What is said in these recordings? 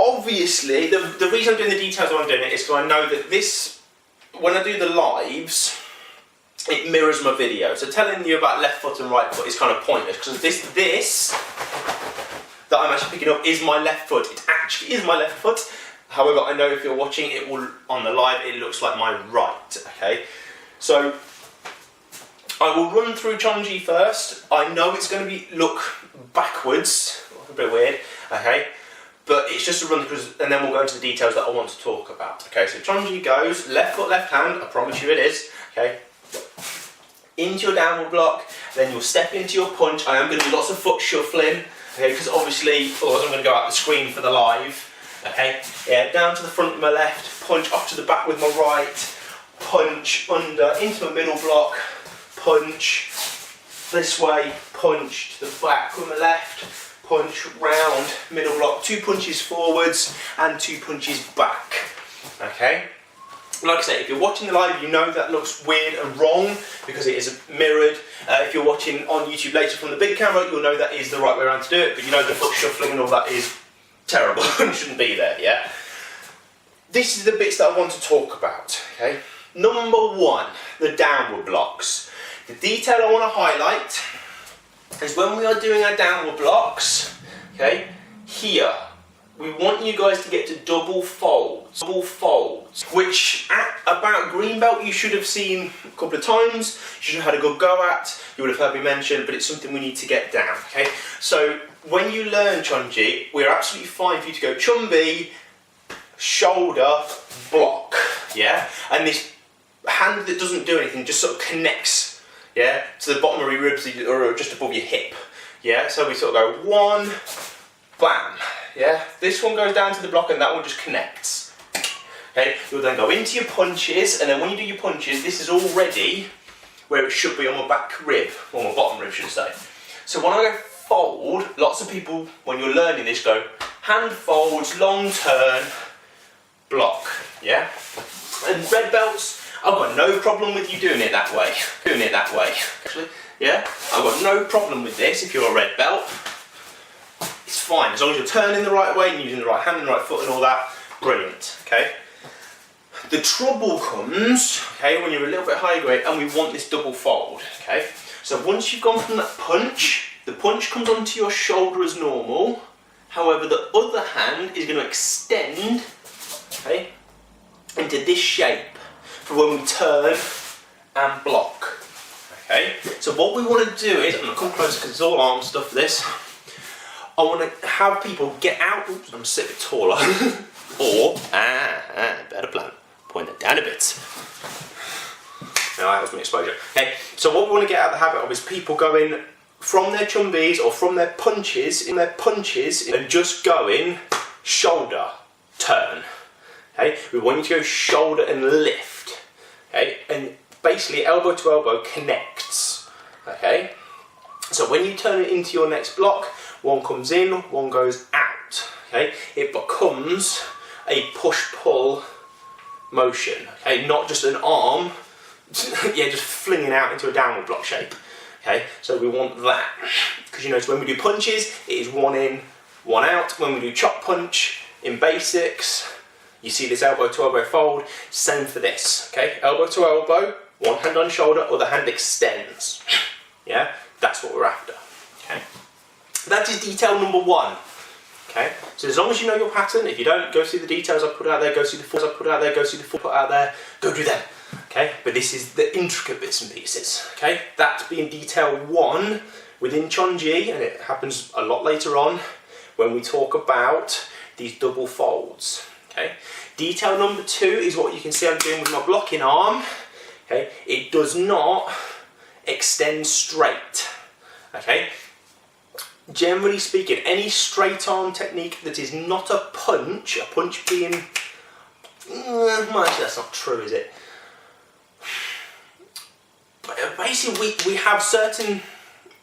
obviously, the reason I'm doing the details why I'm doing it is because I know that this, when I do the lives, it mirrors my video. So telling you about left foot and right foot is kind of pointless, because this that I'm actually picking up is my left foot. It actually is my left foot. However, I know if you're watching it will, on the live, it looks like my right, okay? So, I will run through Chon Gi first. I know it's going to look backwards, a bit weird, okay? But it's just a run through, and then we'll go into the details that I want to talk about. Okay, so Chon Gi goes, left foot, left hand, I promise you it is, okay? Into your downward block, then you'll step into your punch. I am going to do lots of foot shuffling, okay, because obviously, otherwise I'm going to go out the screen for the live. Okay, yeah, down to the front with my left, punch off to the back with my right, punch under, into my middle block, punch this way, punch to the back with my left, punch round, middle block, 2 punches forwards and 2 punches back. Okay, like I say, if you're watching the live, you know that looks weird and wrong because it is mirrored. If you're watching on YouTube later from the big camera, you'll know that is the right way around to do it, but you know the foot shuffling and all that is terrible and shouldn't be there, yeah? This is the bits that I want to talk about, okay? Number 1, the downward blocks. The detail I want to highlight is when we are doing our downward blocks, okay, here, we want you guys to get to double folds, which at about green belt you should have seen a couple of times, you should have had a good go at, you would have heard me mention, but it's something we need to get down, okay? So, when you learn Chon Gi, we're absolutely fine for you to go Chon Gi, shoulder, block, yeah? And this hand that doesn't do anything just sort of connects, yeah, to the bottom of your ribs or just above your hip, yeah? So we sort of go 1, bam, yeah? This one goes down to the block and that one just connects, okay? You'll then go into your punches, and then when you do your punches, this is already where it should be on my back rib, or my bottom rib, should I say. So when I go fold, lots of people, when you're learning this, go hand folds, long turn, block, yeah? And red belts, I've got no problem with you doing it that way. Actually, yeah? I've got no problem with this if you're a red belt. It's fine, as long as you're turning the right way and using the right hand and the right foot and all that, brilliant, okay? The trouble comes, okay, when you're a little bit higher grade and we want this double fold, okay? So once you've gone from that punch, the punch comes onto your shoulder as normal, however the other hand is going to extend, okay, into this shape for when we turn and block, okay? So what we want to do is, I'm going to come closer because it's all arm stuff for this, I want to have people get out, oops, I'm going to sit a bit taller, or, better plan, point it down a bit. Now that was my exposure. Okay, so what we want to get out of the habit of is people going from their Chon Gis or from their punches, and just going shoulder, turn. Okay, we want you to go shoulder and lift. Okay, and basically elbow to elbow connects. Okay, so when you turn it into your next block, one comes in, one goes out. Okay, it becomes a push-pull motion. Okay, not just an arm, yeah, just flinging out into a downward block shape. Okay, so we want that, because you notice when we do punches, it is 1 in, 1 out. When we do chop punch in basics, you see this elbow to elbow fold, same for this, okay? Elbow to elbow, one hand on shoulder, other hand extends, yeah? That's what we're after, okay? That is detail number 1, okay? So as long as you know your pattern, if you don't, go see the details I put out there, go see the forms I put out there, go see the form I put out there, go do them. Okay, but this is the intricate bits and pieces, okay? That being detail 1 within Chon Gi, and it happens a lot later on when we talk about these double folds, okay? Detail number 2 is what you can see I'm doing with my blocking arm, okay? It does not extend straight, okay? Generally speaking, any straight arm technique that is not a punch being, well, actually that's not true, is it? Basically, we have certain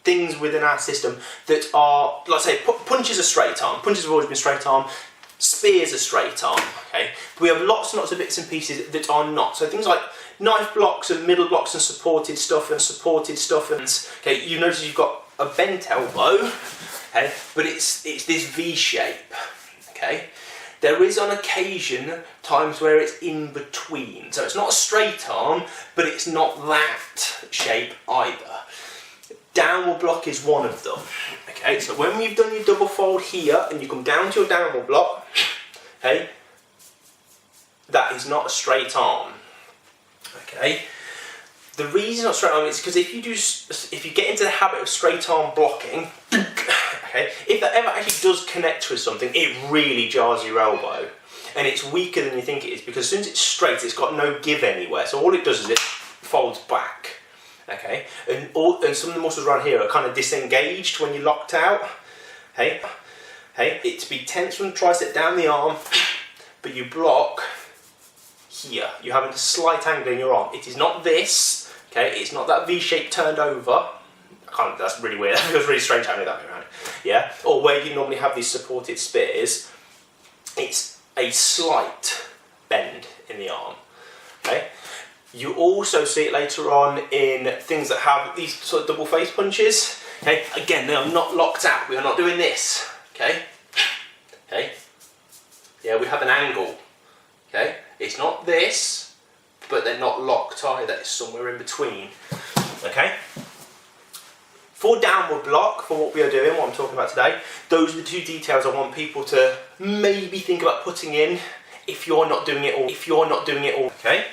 things within our system that are, like I say, punches are straight arm. Punches have always been straight arm. Spears are straight arm. Okay, but we have lots and lots of bits and pieces that are not. So things like knife blocks and middle blocks and supported stuff and okay, you notice you've got a bent elbow. Okay, but it's this V shape. Okay, There is on occasion times where it's in between. So it's not a straight arm, but it's not that shape either. Downward block is one of them. Okay, so when you've done your double fold here and you come down to your downward block, okay, that is not a straight arm. Okay, the reason not straight arm is because if you get into the habit of straight arm blocking, okay, if that ever actually does connect with something, it really jars your elbow, and it's weaker than you think it is, because as soon as it's straight, it's got no give anywhere. So all it does is it folds back. Okay, and some of the muscles around here are kind of disengaged when you're locked out. Hey, it's be tense from the tricep down the arm, but you block here. You're having a slight angle in your arm. It is not this. Okay, it's not that V shape turned over. That's really weird. That feels really strange having it that way around. Yeah, or where you normally have these supported spears. It's a slight bend in the arm. Okay. You also see it later on in things that have these sort of double face punches. Okay, again, they are not locked out. We are not doing this. Okay, yeah, we have an angle. Okay, it's not this, but they're not locked either. It's somewhere in between. Okay. For downward block, for what we are doing, what I'm talking about today, those are the two details I want people to maybe think about putting in if you're not doing it all. Okay.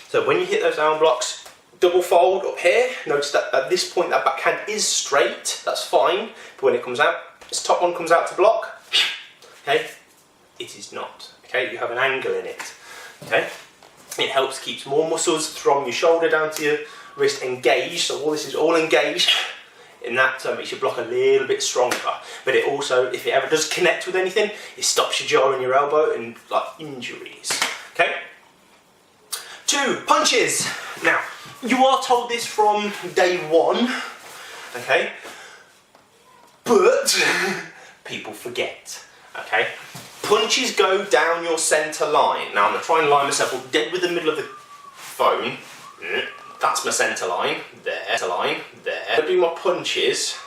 So when you hit those down blocks, double fold up here. Notice that at this point that backhand is straight, that's fine. But when it comes out, this top one comes out to block, okay, it is not. Okay, you have an angle in it. Okay, it helps keep more muscles from your shoulder down to your wrist engaged. So all this is all engaged, and that makes your block a little bit stronger. But it also, if it ever does connect with anything, it stops your jaw and your elbow and like injuries. Okay. 2 punches. Now, you are told this from day one, okay, but people forget, okay. Punches go down your centre line. Now, I'm going to try and line myself up dead with the middle of the phone. That's my centre line, there. Centre line, there. When I do my punches,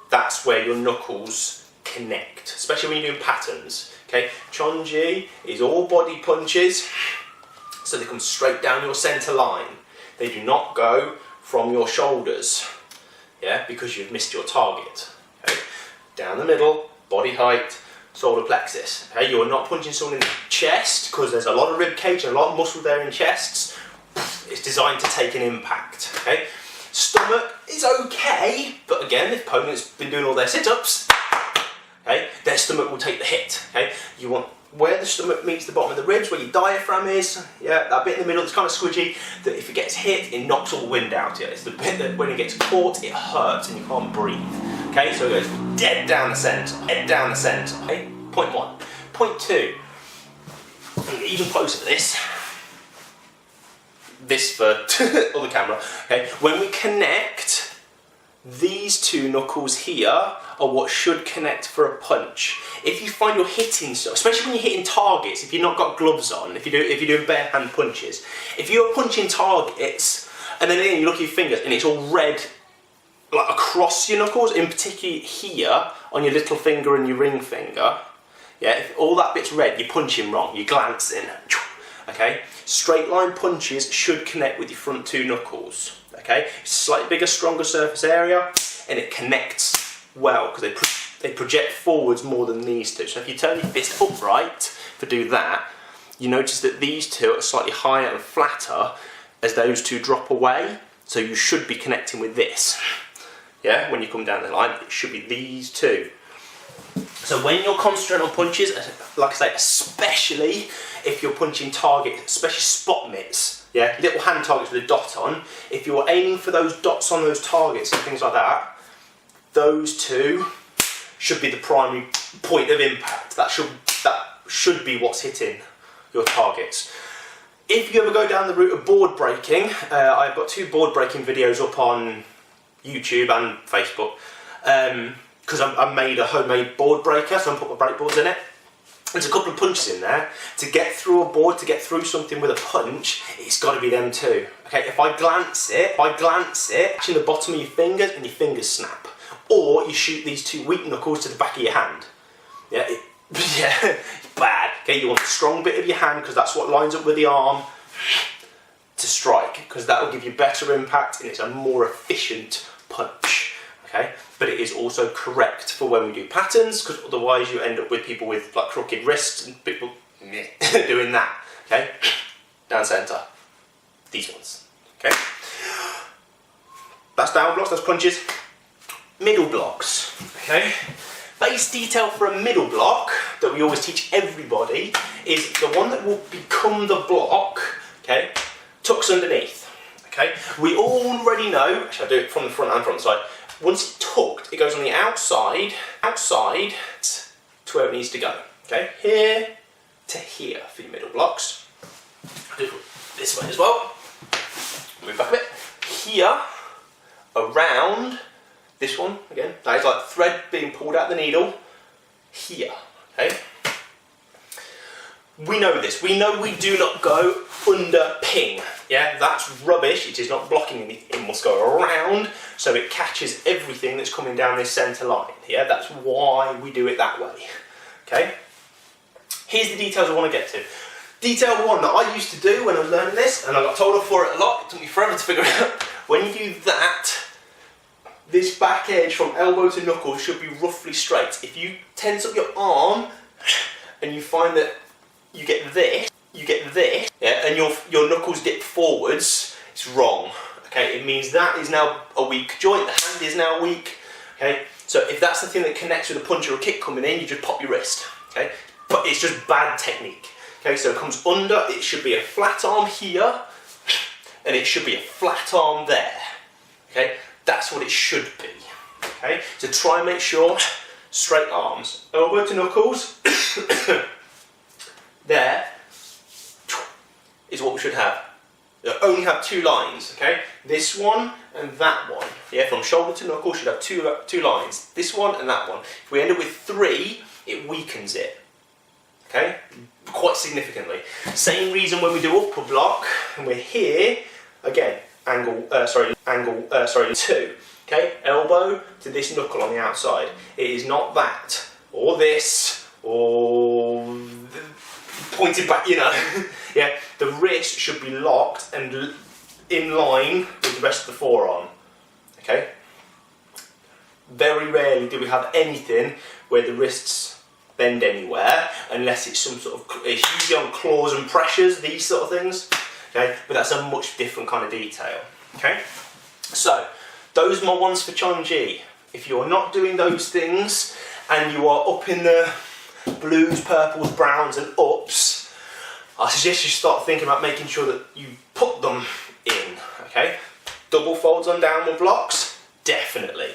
that's where your knuckles connect, especially when you're doing patterns, okay. Chon Gi is all body punches. So they come straight down your centre line. They do not go from your shoulders, yeah, because you've missed your target. Okay? Down the middle, body height, solar plexus. Okay? You are not punching someone in the chest because there's a lot of rib cage and a lot of muscle there in chests. It's designed to take an impact. Okay? Stomach is okay, but again, if opponent's been doing all their sit-ups, okay, their stomach will take the hit. Okay? You want where the stomach meets the bottom of the ribs, where your diaphragm is, yeah, that bit in the middle that's kind of squidgy, that if it gets hit, it knocks all the wind out. Yeah, it's the bit that when it gets caught, it hurts and you can't breathe. Okay, so it goes dead down the centre, head down the centre. Okay, point 1. Point 2, even closer to this for other camera. Okay, when we connect, these 2 knuckles here are what should connect for a punch. If you find you're hitting stuff, especially when you're hitting targets, if you've not got gloves on, if you're doing bare hand punches, if you're punching targets and then again you look at your fingers and it's all red like across your knuckles, in particular here on your little finger and your ring finger, yeah, if all that bit's red, you're punching wrong, you're glancing. Okay, straight line punches should connect with your front 2 knuckles. Okay, slightly bigger, stronger surface area, and it connects well because they project forwards more than these 2. So if you turn your fist upright to do that, you notice that these 2 are slightly higher and flatter as those 2 drop away. So you should be connecting with this. Yeah, when you come down the line, it should be these 2. So when you're concentrating on punches, like I say, especially if you're punching targets, especially spot mitts, yeah, little hand targets with a dot on, if you're aiming for those dots on those targets and things like that, those 2 should be the primary point of impact. That should be what's hitting your targets. If you ever go down the route of board breaking, I've got 2 board breaking videos up on YouTube and Facebook, because I made a homemade board breaker, so I put my breakboards in it. There's a couple of punches in there. To get through a board, to get through something with a punch, it's got to be them 2. Okay, if I glance it, in the bottom of your fingers and your fingers snap. Or you shoot these 2 weak knuckles to the back of your hand. Yeah, yeah, bad. Okay, you want the strong bit of your hand because that's what lines up with the arm to strike, because that will give you better impact and it's a more efficient punch. Okay, but it is also correct for when we do patterns, because otherwise you end up with people with like crooked wrists and people doing that. Okay, down centre, these ones. Okay, that's down blocks, that's punches. Middle blocks. Okay, base detail for a middle block that we always teach everybody is the one that will become the block. Okay, tucks underneath. Okay, we already know, actually I'll do it from the front and from the side. Once it's tucked, it goes on the outside to where it needs to go. Okay, here to here for your middle blocks. I'll do it this way as well. Move back a bit. Here, around this one, again, that is like thread being pulled out the needle. Here, okay. We know this. We know we do not go under ping. Yeah, that's rubbish. It is not blocking anything. It must go around so it catches everything that's coming down this centre line. Yeah, that's why we do it that way. Okay. Here's the details I want to get to. Detail one that I used to do when I was learning this, and I got told off for it a lot. It took me forever to figure it out. When you do that, this back edge from elbow to knuckle should be roughly straight. If you tense up your arm and you find that you get this, yeah, and your knuckles dip forwards, it's wrong. Okay, it means that is now a weak joint, the hand is now weak. Okay, so if that's the thing that connects with a punch or a kick coming in, you just pop your wrist. Okay, but it's just bad technique. Okay, so it comes under, it should be a flat arm here, and it should be a flat arm there. Okay, that's what it should be. Okay, so try and make sure straight arms, elbow to knuckles. There is what we should have. You'll only have two lines, okay? This one and that one. Yeah, from shoulder to knuckle should have two lines. This one and that one. If we end up with three, it weakens it. Okay? Quite significantly. Same reason when we do upper block and we're here, again, angle two. Okay? Elbow to this knuckle on the outside. It is not that, or this, or pointed back, you know. Yeah, the wrist should be locked and in line with the rest of the forearm. Okay? Very rarely do we have anything where the wrists bend anywhere, unless it's some sort of, it's usually on claws and pressures, these sort of things. Okay, but that's a much different kind of detail. Okay? So, those are my ones for Chon Gi. If you're not doing those things and you are up in the blues, purples, browns and ups, I suggest you start thinking about making sure that you put them in, okay? Double folds on downward blocks, definitely.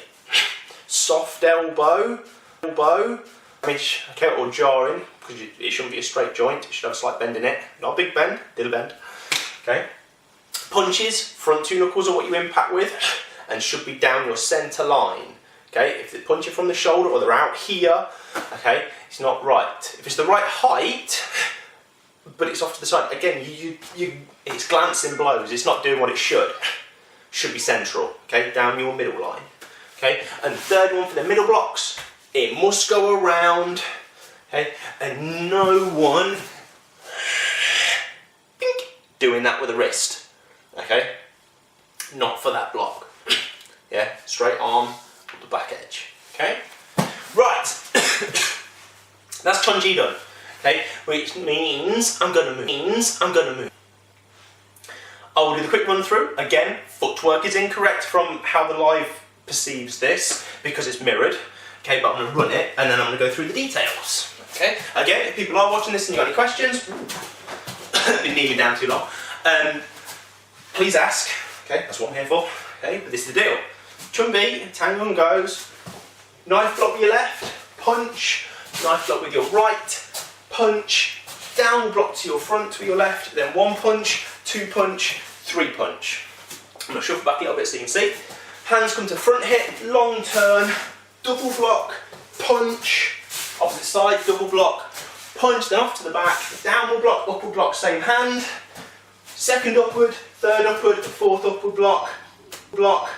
Soft elbow, okay, or jarring, because it shouldn't be a straight joint, it should have a slight bend in it. Not a big bend, little bend, okay? Punches, front two knuckles are what you impact with, and should be down your centre line. Okay, if they're punching from the shoulder or they're out here, okay, it's not right. If it's the right height, but it's off to the side, again, it's glancing blows, it's not doing what it should. Should be central, okay, down your middle line. Okay, and the third one for the middle blocks, it must go around, okay, and no one doing that with a wrist, okay, not for that block. Yeah, straight arm, the back edge. Okay, right. That's Chon Gi done. Okay, which means I'm gonna move. I will do the quick run through. Again, footwork is incorrect from how the live perceives this because it's mirrored. Okay, but I'm gonna run it and then I'm gonna go through the details. Okay. Again, if people are watching this and you've got any questions, been nearly down too long. Please ask. Okay, that's what I'm here for. Okay, but this is the deal. Chon Gi, tango and goes, knife block with your left, punch, knife block with your right, punch, down block to your front with your left, then one punch, two punch, three punch. I'm going to shuffle back a little bit so you can see. Hands come to front hip, long turn, double block, punch, opposite side, double block, punch, then off to the back, downward block, upward block, same hand, second upward, third upward, fourth upward block,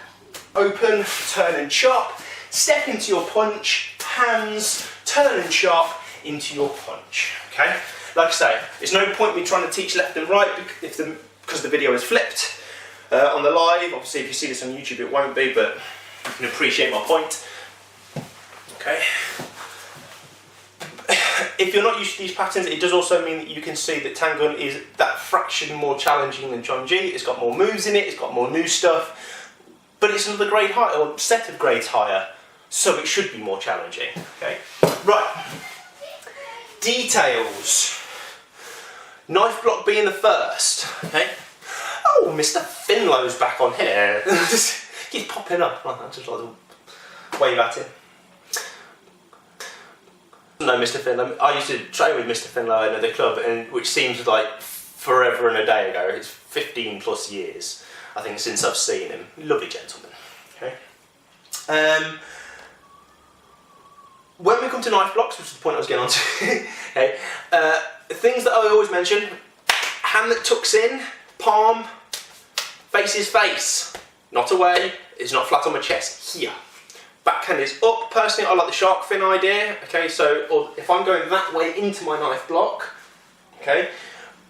open, turn and chop, step into your punch, hands, turn and chop, into your punch. Okay? Like I say, there's no point me trying to teach left and right because the video is flipped on the live. Obviously, if you see this on YouTube, it won't be, but you can appreciate my point. Okay. If you're not used to these patterns, it does also mean that you can see that Tangun is that fraction more challenging than Chon Gi. It's got more moves in it, it's got more new stuff, but it's another grade higher, or set of grades higher, so it should be more challenging. Okay, right. Details. Knife block being the first. Okay. Oh, Mr. Finlow's back on here. He's popping up. I just like to wave at him. No, Mr. Finlow. I used to train with Mr. Finlow at the club, which seems like forever and a day ago. It's 15 plus years, I think, since I've seen him. Lovely gentleman. Okay. When we come to knife blocks, which is the point I was getting on to, okay, things that I always mention: hand that tucks in, palm, faces face, not away. It's not flat on my chest. Here. Backhand is up. Personally, I like the shark fin idea. Okay, so or if I'm going that way into my knife block, okay,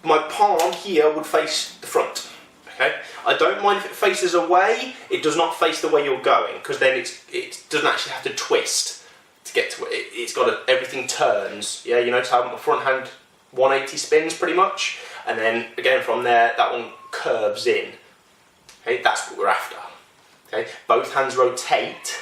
my palm here would face the front. Okay, I don't mind if it faces away. It does not face the way you're going, because then it doesn't actually have to twist to get to it. It's got everything turns. Yeah, you notice how my front hand 180 spins pretty much, and then again from there that one curves in. Okay, that's what we're after. Okay, both hands rotate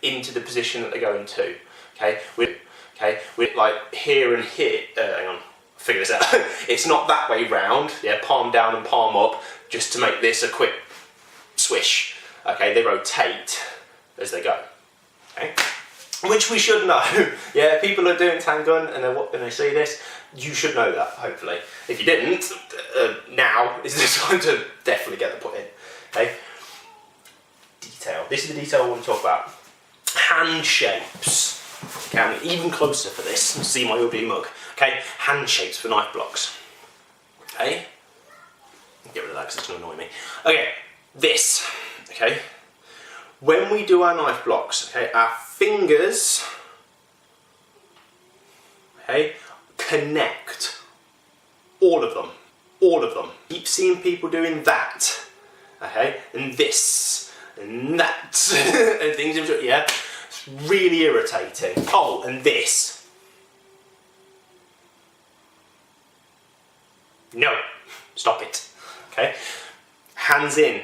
into the position that they're going to. Okay, with like here and here. Hang on, figure this out. It's not that way round. Yeah, palm down and palm up, just to make this a quick swish. Okay, they rotate as they go. Okay, which we should know. Yeah, people are doing Tangun and they see this. You should know that, hopefully. If you didn't, now is the time to definitely get the put in. Okay. Detail. This is the detail I want to talk about. Hand shapes. Okay, I'm even closer for this. See my ugly mug. Okay, hand shapes for knife blocks. Okay, get rid of that because it's going to annoy me. Okay, this. Okay, when we do our knife blocks, okay, our fingers, okay, connect. All of them. All of them. Keep seeing people doing that. Okay, and this. And that, and things, yeah, it's really irritating. Oh, and this. No, stop it. Okay, hands in.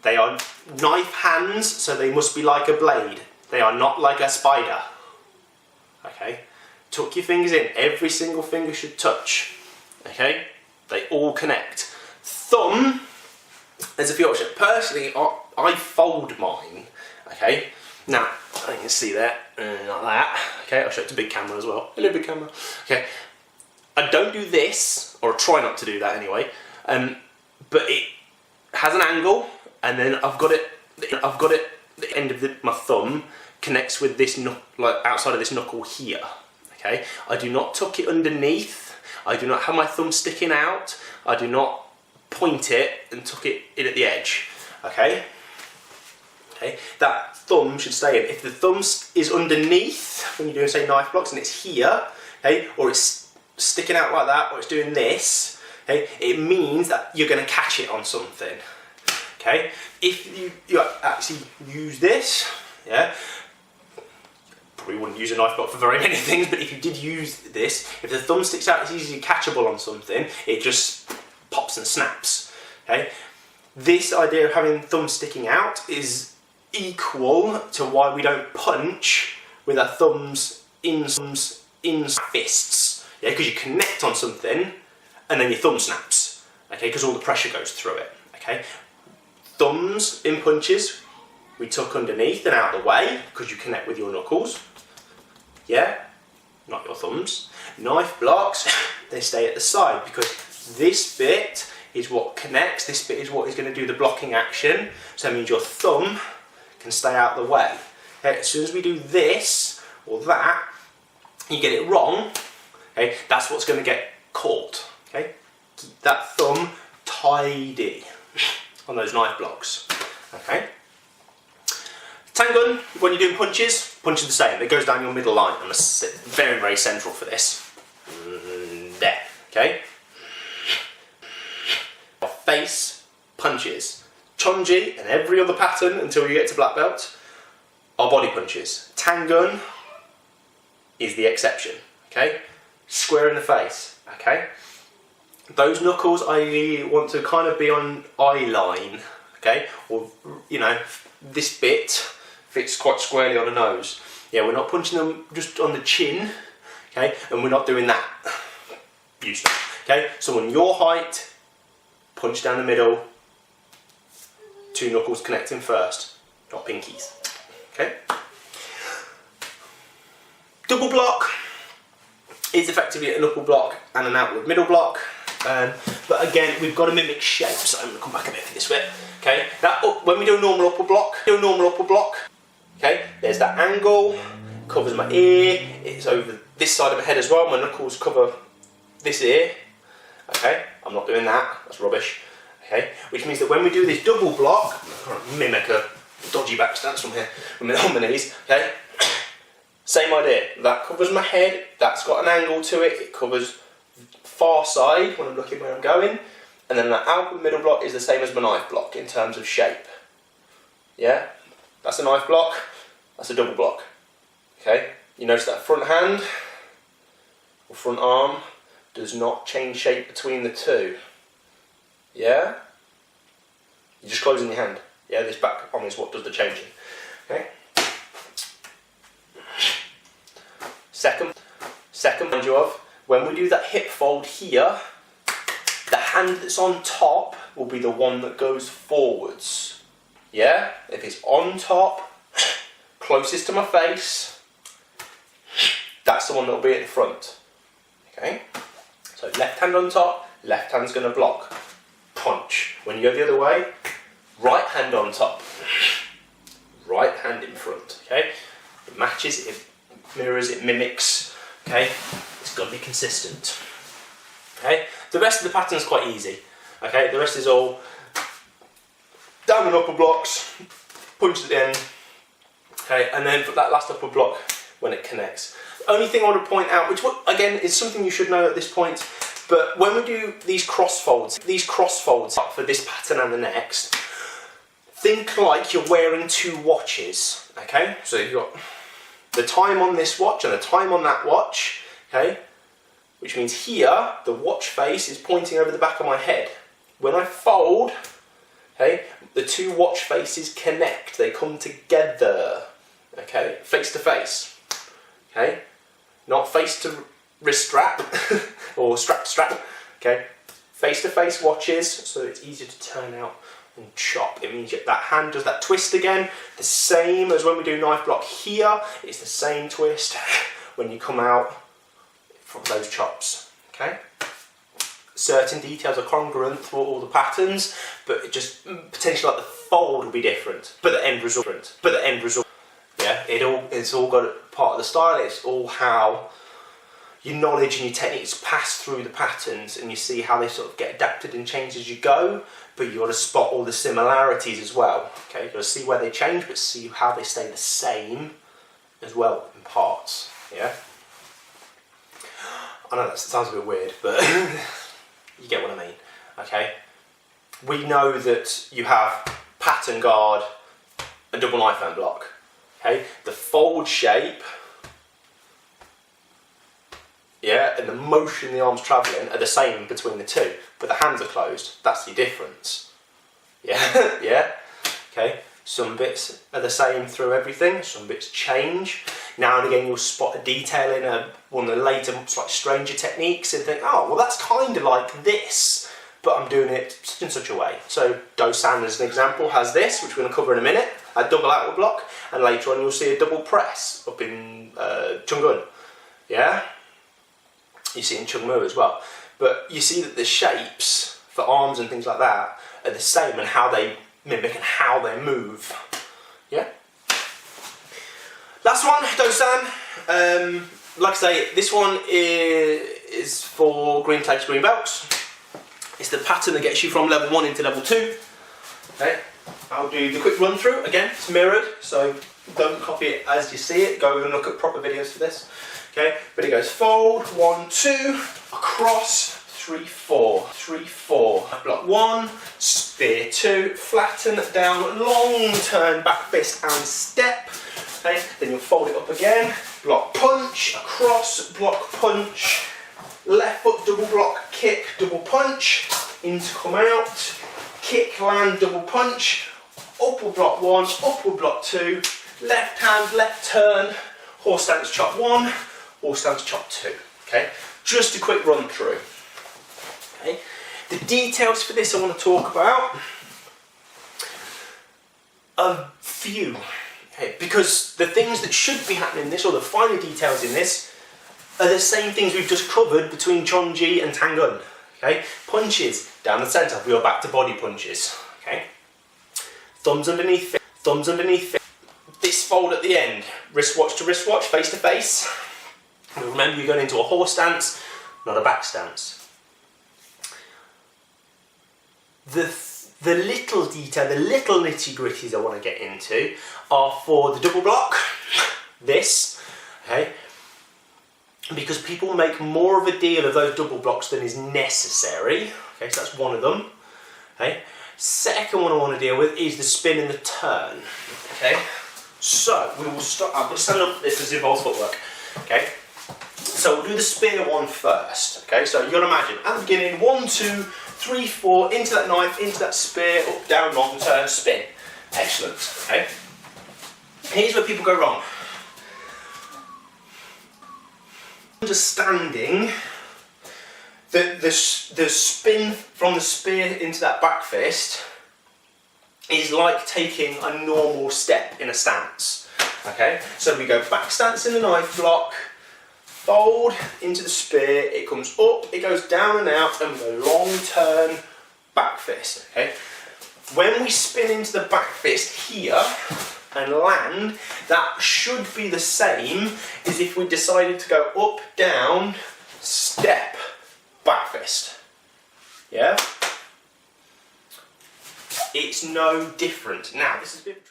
They are knife hands, so they must be like a blade. They are not like a spider. Okay, tuck your fingers in. Every single finger should touch. Okay, they all connect. Thumb. There's a few options. Personally, I fold mine. Okay, now you can see that like that. Okay, I'll show it to big camera as well. Hello, big camera. Okay, I don't do this, or try not to do that anyway. But it has an angle, and then I've got it. The end of my thumb connects with this like outside of this knuckle here. Okay, I do not tuck it underneath. I do not have my thumb sticking out. I do not point it and tuck it in at the edge. Okay? Okay, that thumb should stay in. If the thumb is underneath, when you're doing, say, knife blocks, and it's here, okay, or it's sticking out like that, or it's doing this, okay, it means that you're going to catch it on something. Okay? If you actually use this, yeah, probably wouldn't use a knife block for very many things, but if you did use this, if the thumb sticks out, it's easily catchable on something, it just pops and snaps. Okay, this idea of having thumb sticking out is equal to why we don't punch with our thumbs in fists. Yeah, because you connect on something and then your thumb snaps. Okay, because all the pressure goes through it. Okay, thumbs in punches we tuck underneath and out of the way because you connect with your knuckles. Yeah, not your thumbs. Knife blocks, they stay at the side because this bit is what connects, this bit is what is going to do the blocking action, so that means your thumb can stay out of the way. Okay, as soon as we do this or that, you get it wrong, okay, that's what's going to get caught. Okay, keep that thumb tidy on those knife blocks. Okay, Tangun, when you're doing punches, Punching the same, it goes down your middle line. I'm very, very central for this. There, okay? Face punches. Chon Gi and every other pattern until you get to black belt are body punches. Tangun is the exception, okay? Square in the face, okay? Those knuckles I want to kind of be on eye line, okay? Or, you know, this bit fits quite squarely on the nose. Yeah, we're not punching them just on the chin, okay? And we're not doing that. Usually, okay? So on your height, punch down the middle, 2 knuckles connecting first, not pinkies, okay? Double block is effectively a knuckle block and an outward middle block. But again, we've got to mimic shape, so I'm going to come back a bit for this bit. Okay, when we do a normal upper block, okay, there's that angle, covers my ear, it's over this side of my head as well, my knuckles cover this ear. Okay, I'm not doing that, that's rubbish. Okay, which means that when we do this double block, mimic a dodgy back stance from here, on my knees, okay, same idea, that covers my head, that's got an angle to it, it covers far side when I'm looking where I'm going, and then that outward middle block is the same as my knife block in terms of shape. Yeah, that's a knife block, that's a double block. Okay, you notice that front hand or front arm does not change shape between the two. Yeah, you're just closing your hand. Yeah, this back arm is what does the changing. Okay. Second, mind you of, when we do that hip fold here, the hand that's on top will be the one that goes forwards. Yeah? If it's on top, closest to my face, that's the one that will be at the front. Okay? So left hand on top, left hand's going to block. Punch. When you go the other way, right hand on top, right hand in front. Okay? It matches, it mirrors, it mimics. Okay? It's got to be consistent. Okay? The rest of the pattern's quite easy. Okay? The rest is all down and upper blocks, punch at the end. Okay? And then for that last upper block when it connects. The only thing I want to point out, which again is something you should know at this point, but when we do these cross folds up for this pattern and the next, think like you're wearing 2 watches. Okay? So you've got the time on this watch and the time on that watch. Okay? Which means here, the watch face is pointing over the back of my head. When I fold, okay, the 2 watch faces connect, they come together, okay, face to face, okay, not face to wrist strap, or strap to strap, okay, face to face watches, so it's easier to turn out and chop. It means that hand does that twist again, the same as when we do knife block here, it's the same twist when you come out from those chops, okay? Certain details are congruent through all the patterns, but it just potentially like the fold will be different, but the end result, yeah, it's all got part of the style. It's all how your knowledge and your techniques pass through the patterns, and you see how they sort of get adapted and changed as you go. But you got to spot all the similarities as well. Okay, you got to see where they change, but see how they stay the same as well in parts. Yeah. I know that sounds a bit weird, but you get what I mean, okay? We know that you have pattern guard, a double knife hand block, okay? The fold shape, yeah, and the motion the arm's travelling are the same between the two, but the hands are closed. That's the difference, yeah, yeah, okay? Some bits are the same through everything, some bits change. Now and again you'll spot a detail in one of the later, slightly stranger techniques and think, oh, well that's kind of like this, but I'm doing it such and such a way. So Do-san as an example has this, which we're going to cover in a minute, a double outward block, and later on you'll see a double press up in Chon Gi. Yeah? You see it in Chung Mu as well. But you see that the shapes for arms and things like that are the same, and how they mimic and how they move. Yeah? Last one, Do-san. Like I say, this one is for green tags, green belts. It's the pattern that gets you from level 1 into level 2. Okay? I'll do the quick run through. Again, it's mirrored, so don't copy it as you see it. Go and look at proper videos for this. Okay, but it goes fold, 1, 2, across, 3, 4, 3, 4. Block 1, spear 2, flatten down, long turn, back fist and step. Okay, then you'll fold it up again, block punch, across, block punch, left foot double block, kick, double punch, in to come out, kick, land, double punch, upward block 1, upward block 2, left hand, left turn, horse stance chop 1, horse stance chop 2. Okay, just a quick run through. Okay, the details for this I want to talk about a few. Okay, because the things that should be happening in this, or the finer details in this, are the same things we've just covered between Chon Gi and Tang Gun. Okay, punches down the centre. We are back to body punches. Okay, thumbs underneath, thumbs underneath. This fold at the end, wristwatch to wristwatch, face to face. And remember, you're going into a horse stance, not a back stance. The little detail, the little nitty gritties I want to get into are for the double block, this, okay, because people make more of a deal of those double blocks than is necessary. Okay, so that's one of them. Okay, second one I want to deal with is the spin and the turn. Okay, so we will start. I'm going to stand up. This involves footwork. Okay, so we'll do the spear one first. Okay, so you've got to imagine at the beginning, 1, 2, 3, 4, into that knife, into that spear, up, down, long turn, spin. Excellent. Okay. Here's where people go wrong. Understanding that the spin from the spear into that back fist is like taking a normal step in a stance. Okay, so we go back stance in the knife block, fold into the spear, it comes up, it goes down and out, and the long turn back fist. Okay, when we spin into the back fist here and land, that should be the same as if we decided to go up, down, step, back fist. Yeah? It's no different. Now, this is a bit